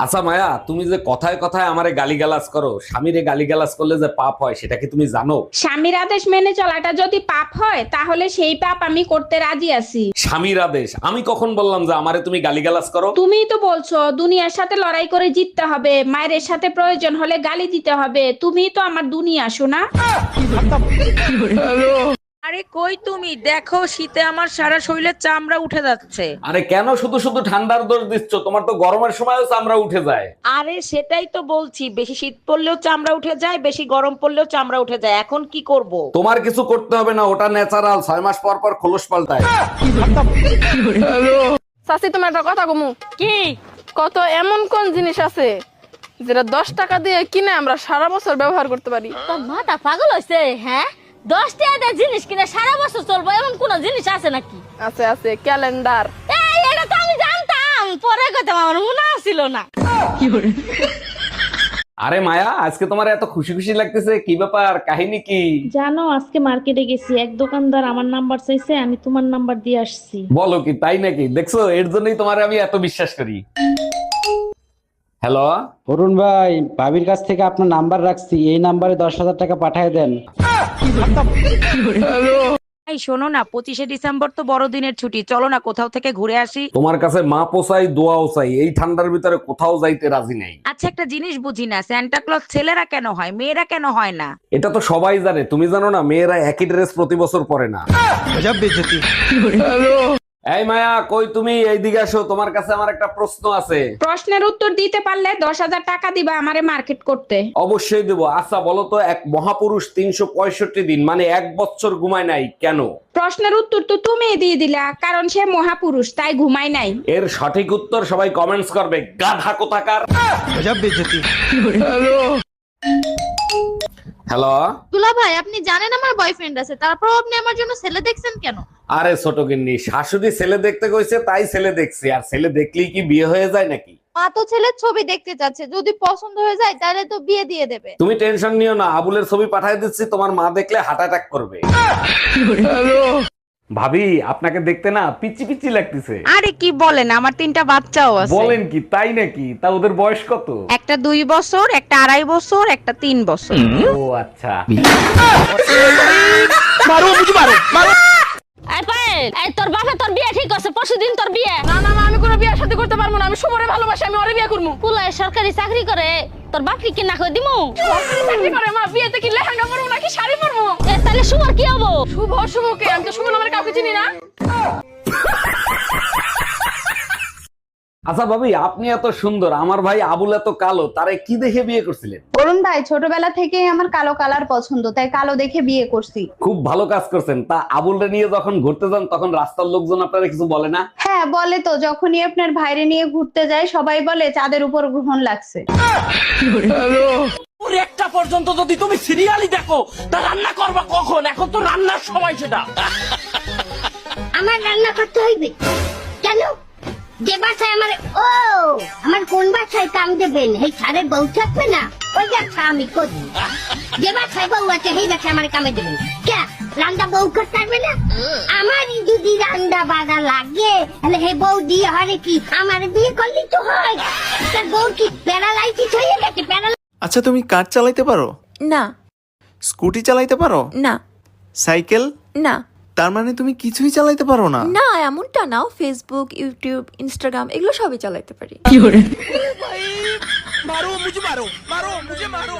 আচ্ছা মায়া, তুমি যে কথায় কথায় আমারে গালিগালাজ করো, স্বামীরে গালিগালাজ করলে যে পাপ হয় সেটা কি তুমি জানো? স্বামীর আদেশ মেনে চলাটা যদি পাপ হয় তাহলে সেই পাপ আমি করতে রাজি আছি। স্বামীর আদেশ? আমি কখন বললাম যে আমারে তুমি গালিগালাজ করো? তুমিই তো বলছো দুনিয়ার সাথে লড়াই করে জিততে হবে, মায়ের সাথে প্রয়োজন হলে গালি দিতে হবে। তুমিই তো আমার দুনিয়া, শোনা। আরে কই তুমি? দেখো শীতে আমার সারা শরীরের চামড়া উঠে যাচ্ছে। আরে কেন শুধু শুধু ঠান্ডার দোষ দিচ্ছ? তোমার তো গরমের সময়ও চামড়া উঠে যায়। আরে সেটাই তো বলছি, বেশি শীত পড়লেও চামড়া উঠে যায়, বেশি গরম পড়লেও চামড়া উঠে যায়। এখন কি করব? তোমার কিছু করতে হবে না, ওটা ন্যাচারাল। 6 মাস পর পর খোলস পাল্টায়। চাচি, তোমার একটা কথা কমু। কি? কত এমন কোন জিনিস আছে যেটা 10 টাকা দিয়ে কিনে আমরা সারা বছর ব্যবহার করতে পারি? তোর মাথা পাগল হয়েছে? হ্যাঁ, 10 টাকা জিনিস কিনে সারা বছর চলবো এমন কোন জিনিস আছে নাকি? আছে আছে, ক্যালেন্ডার। এই, এটা তো আমি জানতাম, পরে কথা আমার মনে ছিল না। আরে মায়া, আজকে তোমার এত খুশি খুশি লাগতেছে, কি ব্যাপার? কাহিনী কি? জানো, আজকে মার্কেটে গেছি, এক দোকানদার আমার নাম্বার চাইছে, আমি তোমার নাম্বার দিয়ে আসছি। বলো কি, তাই নাকি? দেখছো, এর জন্যই তোমারে আমি এত বিশ্বাস করি। হ্যালো। অরুণ ভাই, ভাবির কাছ থেকে আপনার নাম্বার রাখছি, এই নাম্বারে 10,000 টাকা পাঠিয়ে দেন। এই শোনো না, 25শে ডিসেম্বর তো বড়দিনের ছুটি, চলো না কোথাও থেকে ঘুরে আসি। তোমার কাছে মা পোসাই দোয়াও চাই, এই ঠান্ডার ভিতরে কোথাও যাইতে রাজি নেই। আচ্ছা, একটা জিনিস বুঝি না, স্যান্টা ক্লজ ছেলেরা কেন হয়, মেয়েরা কেন হয় না? এটা তো সবাই জানে, তুমি জানো না? মেয়েরা একই ড্রেস প্রতি বছর পরে না। এই মায়া, কই তুমি? এইদিকে আসো, তোমার কাছে আমার একটা প্রশ্ন আছে। প্রশ্নের উত্তর দিতে পারলে 10,000 টাকা দিবা আমারে মার্কেট করতে। অবশ্যই দেবো। আচ্ছা বলো তো, এক মহাপুরুষ 365 দিন মানে 1 বছর ঘুমায় নাই কেন? প্রশ্নের উত্তর তো তুমিই দিয়ে দিলা, কারণ সে মহাপুরুষ, তাই ঘুমায় নাই। এর সঠিক উত্তর সবাই কমেন্টস করবে, গাধা কোথাকার। হ্যালো। দুলা ভাই, আপনি জানেন আমার বয়ফ্রেন্ড আছে, তারপর আপনি আমার জন্য ছেলে দেখছেন কেন? আরে ছোট গিন্নি, শাশুড়ি ছেলে দেখতে কইছে তাই ছেলে দেখছি, আর ছেলে দেখলেই কি বিয়ে হয়ে যায় নাকি? মা তো ছেলের ছবি দেখতে চাচ্ছে, যদি পছন্দ হয়ে যায় তাহলে তো বিয়ে দিয়ে দেবে। তুমি টেনশন নিও না, আবুলের ছবি পাঠিয়ে দিচ্ছি, তোমার মা দেখলে হার্ট অ্যাটাক করবে। ভাবি, আপনাকে দেখতে না পিচি পিচি লাগতেছে। আরে কি বলেন, আমার 3টা বাচ্চাও আছে। বলেন কি, তাই নাকি? তা ওদের বয়স কত? একটা 2 বছর, একটা 2.5 বছর, একটা 3 বছর। ও আচ্ছা। এই পায়েল, এই তোর বাবা তোর বিয়ে ঠিক আছে, পরশুদিন তোর বিয়ে। না না না, আমি কোনো বিয়ে শাদী করতে পারবো না। আমি শুভরে ভালোবাসি, আমি ওরে বিয়ে করবো। পুলায় সরকারি চাকরি করে, তোর বাপকে কি না করে দিমু? চাকরি করে মা, বিয়েতে কি লেহেঙ্গা পরবো নাকি শাড়ি পরবো? তাহলে শুভর কি হবো? শুভ শুভকে আমি তো শুভ নামের কাউকে চিনি না। আচ্ছা ভাবি, আপনি এত সুন্দর, আমার ভাই আবুল এত কালো, তারে কি দেখে বিয়ে করছিলেন? অরুণ ভাই, ছোটবেলা থেকেই আমার কালো কালার পছন্দ, তাই কালো দেখে বিয়ে করছি। খুব ভালো কাজ করছেন। তা আবুলরে নিয়ে যখন ঘুরতে যান তখন রাস্তার লোকজন আপনারা কিছু বলে না? হ্যাঁ বলে তো, যখনই আপনার ভাইরে নিয়ে ঘুরতে যায় সবাই বলে চাঁদের উপর গ্রহণ লাগছে। একটা পর্যন্ত যদি তুমি সিরিয়ালই দেখো, তা রান্না করবা কখন? এখন তো রান্নার সময় সেটা। আমার রান্না করতে হইবে কেন? যে বাসায় আমার কোন বাসায় কাম দেবেন, এই সারে বউ থাকবে না, ওই ব্যবসা আমি করি। যে বাসায় বউ আছে সেই বাসায় আমার কামে দেবেন কে? রান্না বউ করতে পারবে না? আমারই যদি রান্না বাড়া লাগে তাহলে হে বউ দিয়ে হয় কি? আমার বিয়ে করলেই তো হয়। তার বউ কি প্যারালাইসিস হয়ে গেছে? আচ্ছা, তুমি কার চালাইতে পারো? না স্কুটি চালাইতে পারো? না সাইকেল? না তার মানে তুমি কিছুই চালাইতে পারো না? না, এমনটা না। ফেসবুক, ইউটিউব, ইনস্টাগ্রাম এগুলো সবই চালাইতে পারি। মারো মুঝে, মারো মারো মুঝে, মারো।